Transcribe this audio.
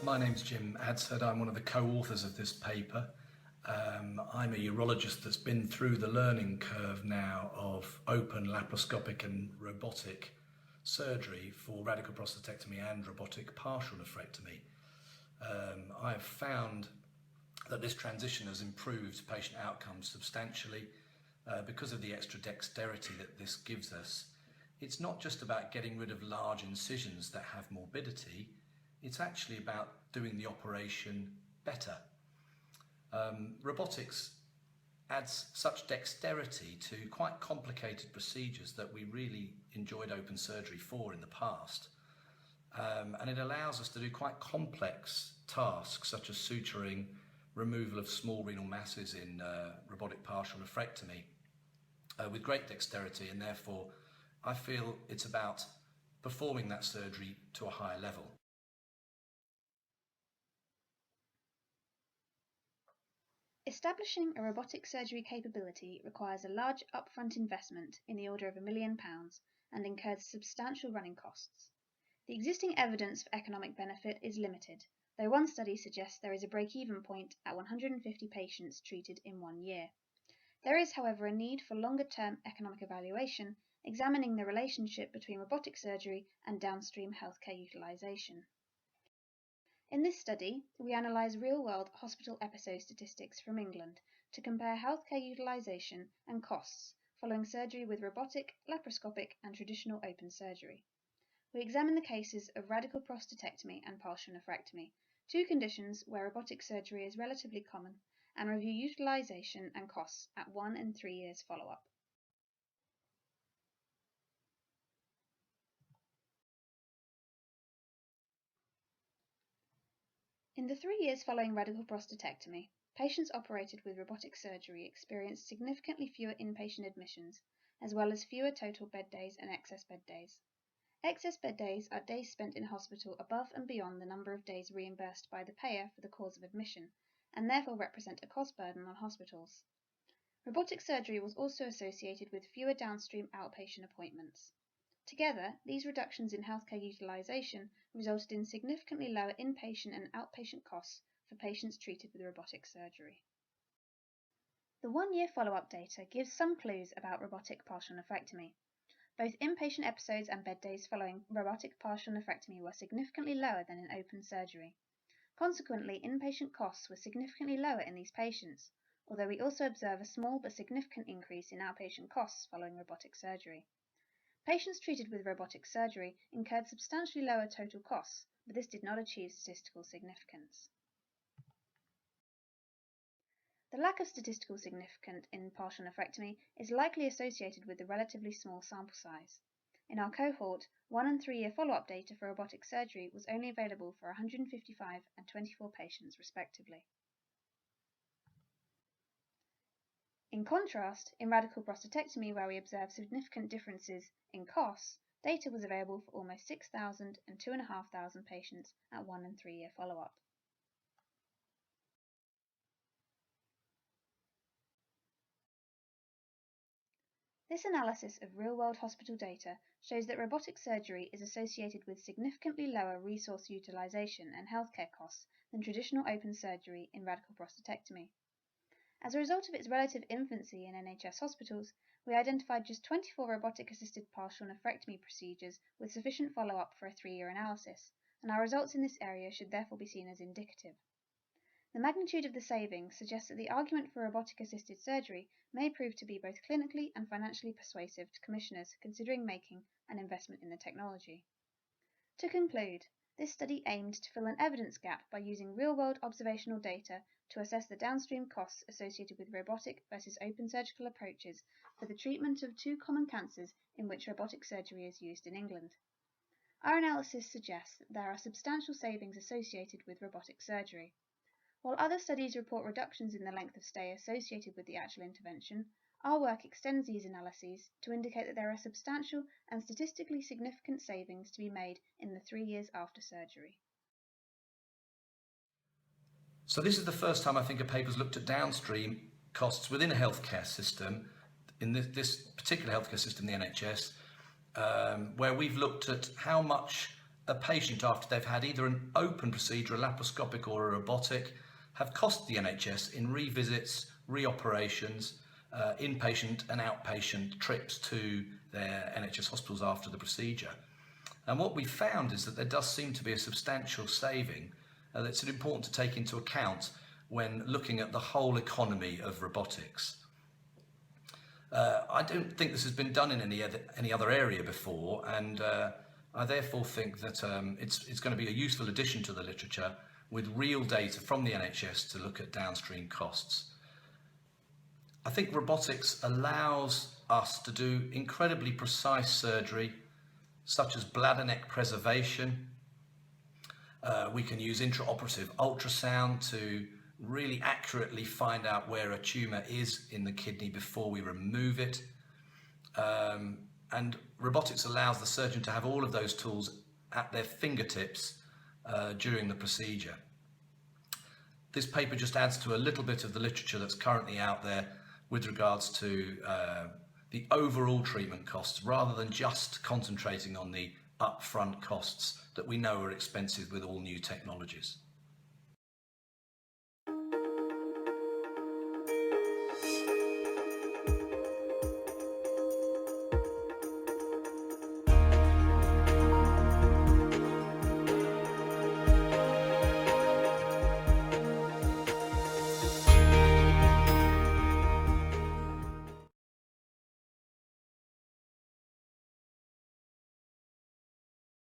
My name's Jim Adshead. I'm one of the co-authors of this paper. I'm a urologist that's been through the learning curve now of open laparoscopic and robotic surgery for radical prostatectomy and robotic partial nephrectomy. I have found that this transition has improved patient outcomes substantially because of the extra dexterity that this gives us. It's not just about getting rid of large incisions that have morbidity, it's actually about doing the operation better. Robotics adds such dexterity to quite complicated procedures that we really enjoyed open surgery for in the past. And it allows us to do quite complex tasks such as suturing, removal of small renal masses in robotic partial nephrectomy with great dexterity, and therefore I feel it's about performing that surgery to a higher level. Establishing a robotic surgery capability requires a large upfront investment in the order of £1 million and incurs substantial running costs. The existing evidence for economic benefit is limited, though one study suggests there is a break-even point at 150 patients treated in 1 year. There is, however, a need for longer-term economic evaluation, examining the relationship between robotic surgery and downstream healthcare utilisation. In this study, we analyse real-world hospital episode statistics from England to compare healthcare utilisation and costs following surgery with robotic, laparoscopic and traditional open surgery. We examine the cases of radical prostatectomy and partial nephrectomy, two conditions where robotic surgery is relatively common, and review utilisation and costs at 1 and 3 years follow-up. In the 3 years following radical prostatectomy, patients operated with robotic surgery experienced significantly fewer inpatient admissions, as well as fewer total bed days and excess bed days. Excess bed days are days spent in hospital above and beyond the number of days reimbursed by the payer for the cause of admission, and therefore represent a cost burden on hospitals. Robotic surgery was also associated with fewer downstream outpatient appointments. Together, these reductions in healthcare utilisation resulted in significantly lower inpatient and outpatient costs for patients treated with robotic surgery. The 1-year follow-up data gives some clues about robotic partial nephrectomy. Both inpatient episodes and bed days following robotic partial nephrectomy were significantly lower than in open surgery. Consequently, inpatient costs were significantly lower in these patients, although we also observe a small but significant increase in outpatient costs following robotic surgery. Patients treated with robotic surgery incurred substantially lower total costs, but this did not achieve statistical significance. The lack of statistical significance in partial nephrectomy is likely associated with the relatively small sample size. In our cohort, 1 and 3 year follow-up data for robotic surgery was only available for 155 and 24 patients respectively. In contrast, in radical prostatectomy, where we observed significant differences in costs, data was available for almost 6,000 and 2,500 patients at 1 and 3 year follow-up. This analysis of real-world hospital data shows that robotic surgery is associated with significantly lower resource utilisation and healthcare costs than traditional open surgery in radical prostatectomy. As a result of its relative infancy in NHS hospitals, we identified just 24 robotic-assisted partial nephrectomy procedures with sufficient follow-up for a 3-year analysis, and our results in this area should therefore be seen as indicative. The magnitude of the savings suggests that the argument for robotic-assisted surgery may prove to be both clinically and financially persuasive to commissioners considering making an investment in the technology. To conclude, this study aimed to fill an evidence gap by using real-world observational data to assess the downstream costs associated with robotic versus open surgical approaches for the treatment of 2 common cancers in which robotic surgery is used in England. Our analysis suggests that there are substantial savings associated with robotic surgery. While other studies report reductions in the length of stay associated with the actual intervention, our work extends these analyses to indicate that there are substantial and statistically significant savings to be made in the 3 years after surgery. So this is the first time I think a paper's looked at downstream costs within a healthcare system, in this particular healthcare system, the NHS, where we've looked at how much a patient after they've had either an open procedure, a laparoscopic or a robotic, have cost the NHS in revisits, reoperations, inpatient and outpatient trips to their NHS hospitals after the procedure. And what we found is that there does seem to be a substantial saving that's important to take into account when looking at the whole economy of robotics. I don't think this has been done in any other area before, and I therefore think that it's going to be a useful addition to the literature with real data from the NHS to look at downstream costs. I think robotics allows us to do incredibly precise surgery, such as bladder neck preservation. We can use intraoperative ultrasound to really accurately find out where a tumour is in the kidney before we remove it. And robotics allows the surgeon to have all of those tools at their fingertips during the procedure. This paper just adds to a little bit of the literature that's currently out there with regards to the overall treatment costs, rather than just concentrating on the upfront costs that we know are expensive with all new technologies.